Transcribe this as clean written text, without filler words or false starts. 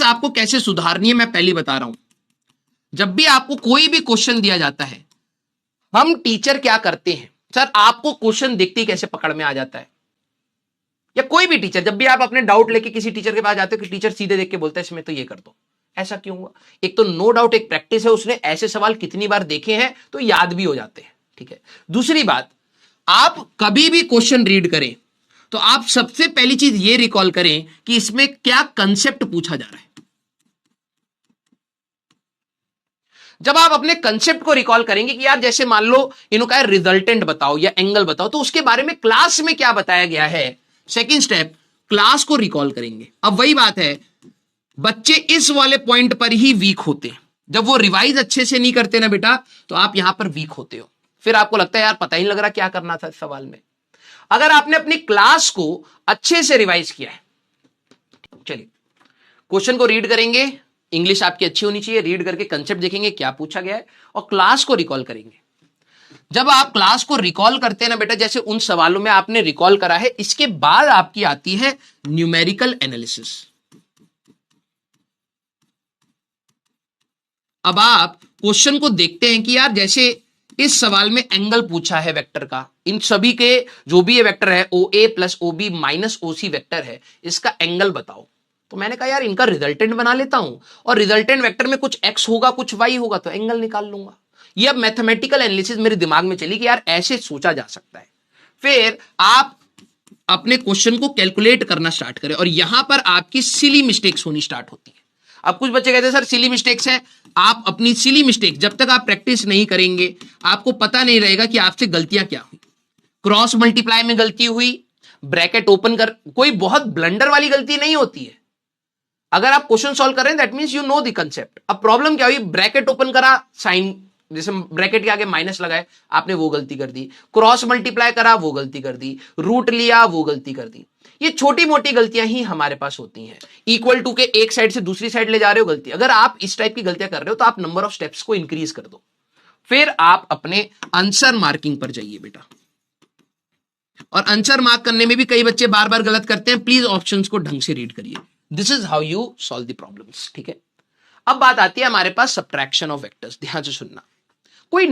आपको कैसे सुधारनी है मैं पहले बता रहा हूं। जब भी आपको कोई भी क्वेश्चन दिया जाता है, हम टीचर क्या करते हैं, सर आपको क्वेश्चन देखते ही कैसे पकड़ में आ जाता है, या कोई भी टीचर जब भी आप अपने डाउट लेके किसी टीचर के पास जाते हो कि टीचर सीधे देख के बोलता है इसमें तो ये कर दो, ऐसा क्यों हुआ? एक तो नो डाउट एक प्रैक्टिस है, उसने ऐसे सवाल कितनी बार देखे हैं तो याद भी हो जाते हैं, ठीक है। दूसरी बात, आप कभी भी क्वेश्चन रीड करें तो आप सबसे पहली चीज ये रिकॉल करें कि इसमें क्या कंसेप्ट पूछा जा रहा है। जब आप अपने कंसेप्ट को रिकॉल करेंगे कि यार जैसे मान लो इन्होंने कहा रिजल्टेंट बताओ या एंगल बताओ, तो उसके बारे में क्लास में क्या बताया गया है, सेकंड स्टेप क्लास को रिकॉल करेंगे। अब वही बात है, बच्चे इस वाले पॉइंट पर ही वीक होते हैं, जब वो रिवाइज अच्छे से नहीं करते ना बेटा, तो आप यहां पर वीक होते हो, फिर आपको लगता है यार पता ही नहीं लग रहा क्या करना था इस सवाल में। अगर आपने अपनी क्लास को अच्छे से रिवाइज किया है, चलिए क्वेश्चन को रीड करेंगे, इंग्लिश आपकी अच्छी होनी चाहिए, रीड करके कंसेप्ट देखेंगे क्या पूछा गया है और क्लास को रिकॉल करेंगे। जब आप क्लास को रिकॉल करते हैं ना बेटा, जैसे उन सवालों में आपने रिकॉल करा है, इसके बाद आपकी आती है न्यूमेरिकल एनालिसिस। अब आप क्वेश्चन को देखते हैं कि यार जैसे इस सवाल में एंगल पूछा है वेक्टर का, इन सभी के जो भी ये वेक्टर है ओ ए plus O B minus O C vector है, इसका एंगल बताओ। तो मैंने कहा यार इनका रिजल्टेंट बना लेता हूं, और रिजल्टेंट वेक्टर में कुछ एक्स होगा कुछ वाई होगा, तो एंगल निकाल लूंगा। ये अब मैथमेटिकल एनालिसिस मेरे दिमाग में चली कि यार ऐसे सोचा जा सकता है। फिर आप अपने क्वेश्चन को कैलकुलेट करना स्टार्ट करें, और यहां पर आपकी सिली मिस्टेक्स होनी स्टार्ट होती है। अब कुछ बच्चे कहते हैं सर सिली मिस्टेक्स है, आप अपनी सिली मिस्टेक जब तक आप प्रैक्टिस नहीं करेंगे आपको पता नहीं रहेगा कि आपसे गलतियां क्या हुई। क्रॉस मल्टीप्लाई में गलती हुई, ब्रैकेट ओपन कर, कोई बहुत ब्लंडर वाली गलती नहीं होती है। अगर आप क्वेश्चन सॉल्व कर रहे हैं that means you know the concept. अब प्रॉब्लम क्या हुई, ब्रैकेट ओपन करा, साइन जैसे ब्रैकेट के आगे माइनस लगाए, आपने वो गलती कर दी, क्रॉस मल्टीप्लाई करा वो गलती कर दी, रूट लिया वो गलती कर दी। ये छोटी मोटी गलतियां ही हमारे पास होती हैं। इक्वल टू के एक साइड से दूसरी साइड ले जा रहे हो गलती, अगर आप इस टाइप की गलतियां कर रहे हो तो आप नंबर ऑफ स्टेप्स को इंक्रीज कर दो, फिर आप अपने आंसर मार्किंग पर जाइए बेटा। और आंसर मार्क करने में भी कई बच्चे बार बार गलत करते हैं, प्लीज ऑप्शंस को ढंग से रीड करिए। This is how you solve the problems, ठीक है। अब बात आती है हमारे पास सब्ट्रैक्शन ऑफ वेक्टर्स, ध्यान से सुनना। कोई